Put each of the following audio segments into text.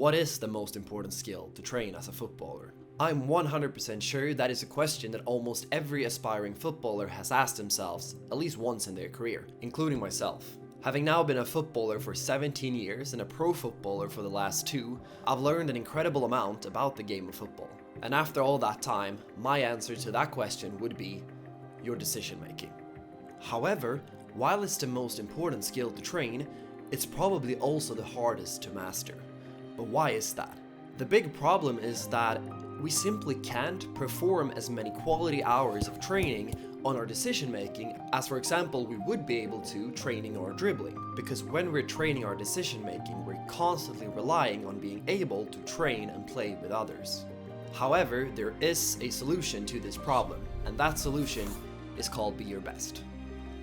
What is the most important skill to train as a footballer? I'm 100% sure that is a question that almost every aspiring footballer has asked themselves at least once in their career, including myself. Having now been a footballer for 17 years and a pro footballer for the last 2, I've learned an incredible amount about the game of football. And after all that time, my answer to that question would be your decision making. However, while it's the most important skill to train, it's probably also the hardest to master. But why is that? The big problem is that we simply can't perform as many quality hours of training on our decision making as, for example, we would be able to training our dribbling. Because when we're training our decision making, we're constantly relying on being able to train and play with others. However, there is a solution to this problem, and that solution is called BeYourBest.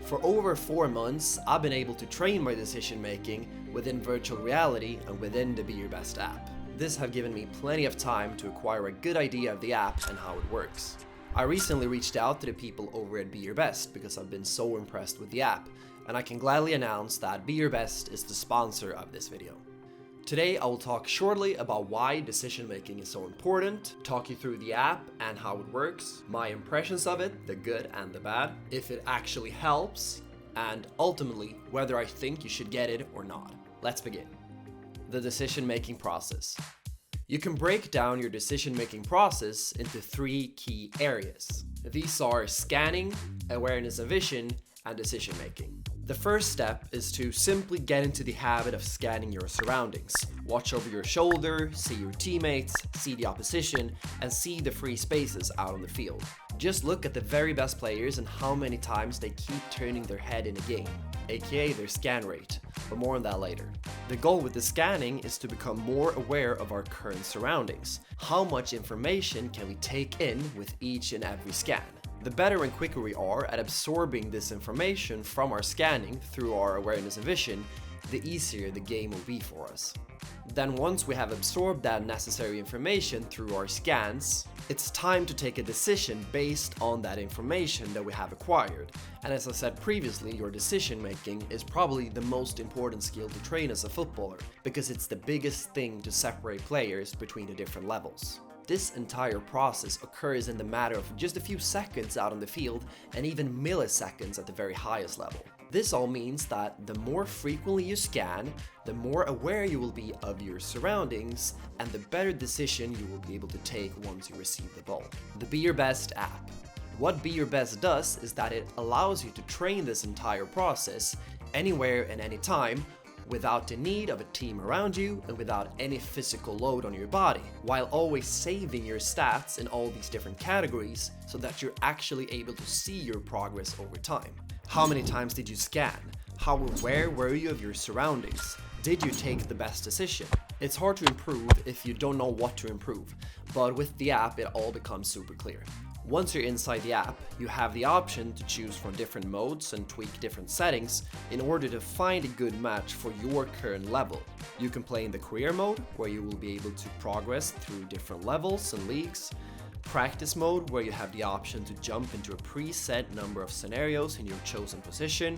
For over 4 months, I've been able to train my decision making within virtual reality and within the BeYourBest app. This has given me plenty of time to acquire a good idea of the app and how it works. I recently reached out to the people over at BeYourBest because I've been so impressed with the app, and I can gladly announce that BeYourBest is the sponsor of this video. Today I will talk shortly about why decision making is so important, talk you through the app and how it works, my impressions of it, the good and the bad, if it actually helps, and ultimately whether I think you should get it or not. Let's begin. The decision making process. You can break down your decision making process into 3 key areas. These are scanning, awareness and vision, and decision making. The first step is to simply get into the habit of scanning your surroundings. Watch over your shoulder, see your teammates, see the opposition, and see the free spaces out on the field. Just look at the very best players and how many times they keep turning their head in a game, aka their scan rate, but more on that later. The goal with the scanning is to become more aware of our current surroundings. How much information can we take in with each and every scan? The better and quicker we are at absorbing this information from our scanning through our awareness and vision, the easier the game will be for us. Then once we have absorbed that necessary information through our scans, it's time to take a decision based on that information that we have acquired. And as I said previously, your decision making is probably the most important skill to train as a footballer, because it's the biggest thing to separate players between the different levels. This entire process occurs in the matter of just a few seconds out on the field and even milliseconds at the very highest level. This all means that the more frequently you scan, the more aware you will be of your surroundings and the better decision you will be able to take once you receive the ball. The BeYourBest app. What BeYourBest does is that it allows you to train this entire process anywhere and anytime without the need of a team around you and without any physical load on your body, while always saving your stats in all these different categories so that you're actually able to see your progress over time. How many times did you scan? How aware were you of your surroundings? Did you take the best decision? It's hard to improve if you don't know what to improve, but with the app it all becomes super clear. Once you're inside the app, you have the option to choose from different modes and tweak different settings in order to find a good match for your current level. You can play in the career mode, where you will be able to progress through different levels and leagues. Practice mode, where you have the option to jump into a preset number of scenarios in your chosen position.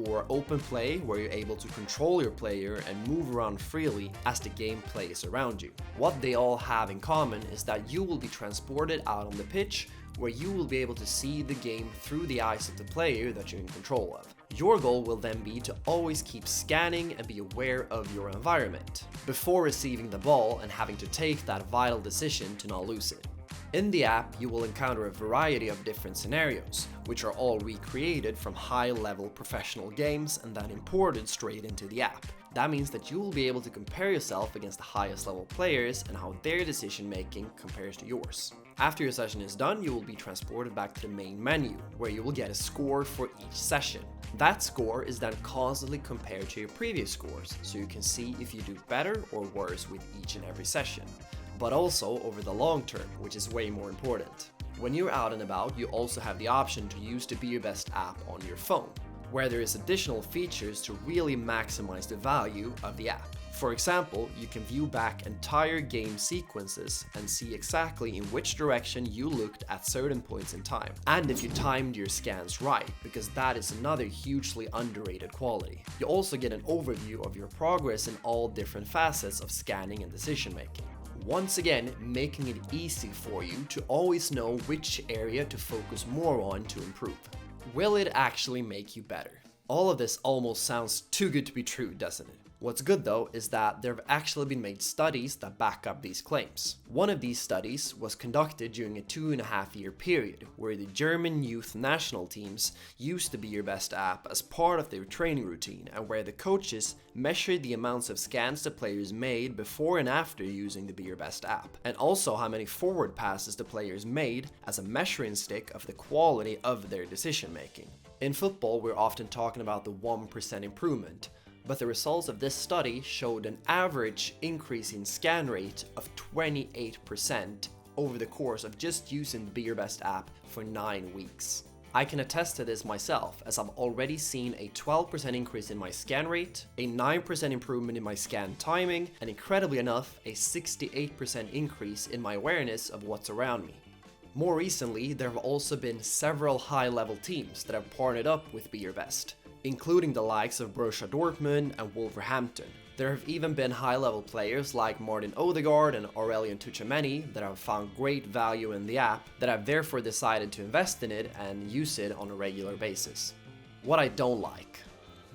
Or open play, where you're able to control your player and move around freely as the game plays around you. What they all have in common is that you will be transported out on the pitch, where you will be able to see the game through the eyes of the player that you're in control of. Your goal will then be to always keep scanning and be aware of your environment before receiving the ball and having to take that vital decision to not lose it. In the app, you will encounter a variety of different scenarios, which are all recreated from high-level professional games and then imported straight into the app. That means that you will be able to compare yourself against the highest level players and how their decision making compares to yours. After your session is done, you will be transported back to the main menu, where you will get a score for each session. That score is then constantly compared to your previous scores, so you can see if you do better or worse with each and every session. But also over the long term, which is way more important. When you're out and about, you also have the option to use the BeYourBest app on your phone, where there is additional features to really maximize the value of the app. For example, you can view back entire game sequences and see exactly in which direction you looked at certain points in time, and if you timed your scans right, because that is another hugely underrated quality. You also get an overview of your progress in all different facets of scanning and decision making. Once again, making it easy for you to always know which area to focus more on to improve. Will it actually make you better? All of this almost sounds too good to be true, doesn't it? What's good though is that there have actually been made studies that back up these claims. One of these studies was conducted during a 2.5-year period where the German youth national teams used the BeYourBest app as part of their training routine, and where the coaches measured the amounts of scans the players made before and after using the BeYourBest app, and also how many forward passes the players made as a measuring stick of the quality of their decision making. In football, we're often talking about the 1% improvement, but the results of this study showed an average increase in scan rate of 28% over the course of just using the BeYourBest app for 9 weeks. I can attest to this myself, as I've already seen a 12% increase in my scan rate, a 9% improvement in my scan timing, and incredibly enough, a 68% increase in my awareness of what's around me. More recently, there have also been several high-level teams that have partnered up with BeYourBest, including the likes of Borussia Dortmund and Wolverhampton. There have even been high-level players like Martin Odegaard and Aurelien Tchouameni that have found great value in the app, that have therefore decided to invest in it and use it on a regular basis. What I don't like.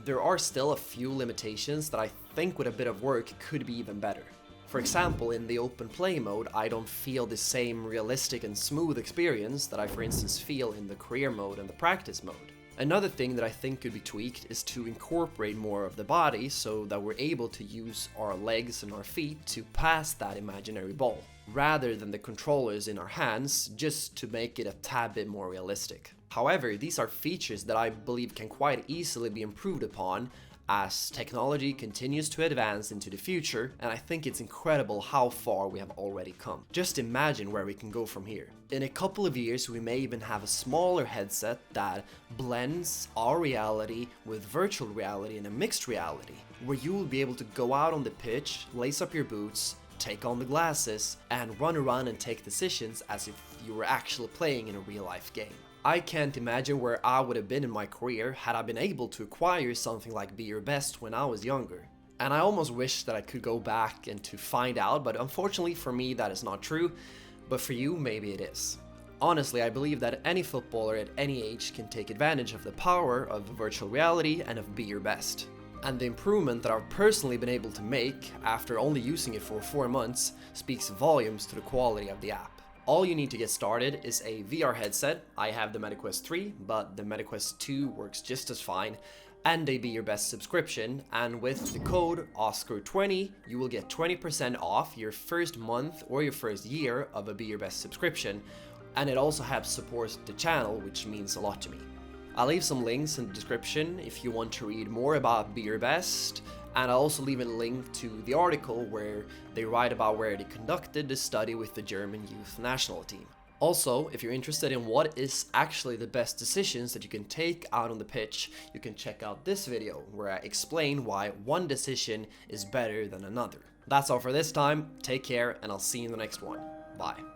There are still a few limitations that I think with a bit of work could be even better. For example, in the open play mode, I don't feel the same realistic and smooth experience that I for instance feel in the career mode and the practice mode. Another thing that I think could be tweaked is to incorporate more of the body so that we're able to use our legs and our feet to pass that imaginary ball, rather than the controllers in our hands, just to make it a tad bit more realistic. However, these are features that I believe can quite easily be improved upon as technology continues to advance into the future, and I think it's incredible how far we have already come. Just imagine where we can go from here. In a couple of years, we may even have a smaller headset that blends our reality with virtual reality and a mixed reality, where you will be able to go out on the pitch, lace up your boots, take on the glasses, and run around and take decisions as if you were actually playing in a real-life game. I can't imagine where I would have been in my career had I been able to acquire something like BeYourBest when I was younger. And I almost wish that I could go back and to find out, but unfortunately for me that is not true, but for you maybe it is. Honestly, I believe that any footballer at any age can take advantage of the power of virtual reality and of BeYourBest. And the improvement that I've personally been able to make after only using it for 4 months speaks volumes to the quality of the app. All you need to get started is a VR headset. I have the MetaQuest 3, but the MetaQuest 2 works just as fine, and a BeYourBest subscription, and with the code OSCAR20, you will get 20% off your first month or your first year of a BeYourBest subscription, and it also helps support the channel, which means a lot to me. I'll leave some links in the description if you want to read more about BeYourBest, and I'll also leave a link to the article where they write about where they conducted the study with the German youth national team. Also, if you're interested in what is actually the best decisions that you can take out on the pitch, you can check out this video where I explain why one decision is better than another. That's all for this time, take care, and I'll see you in the next one. Bye.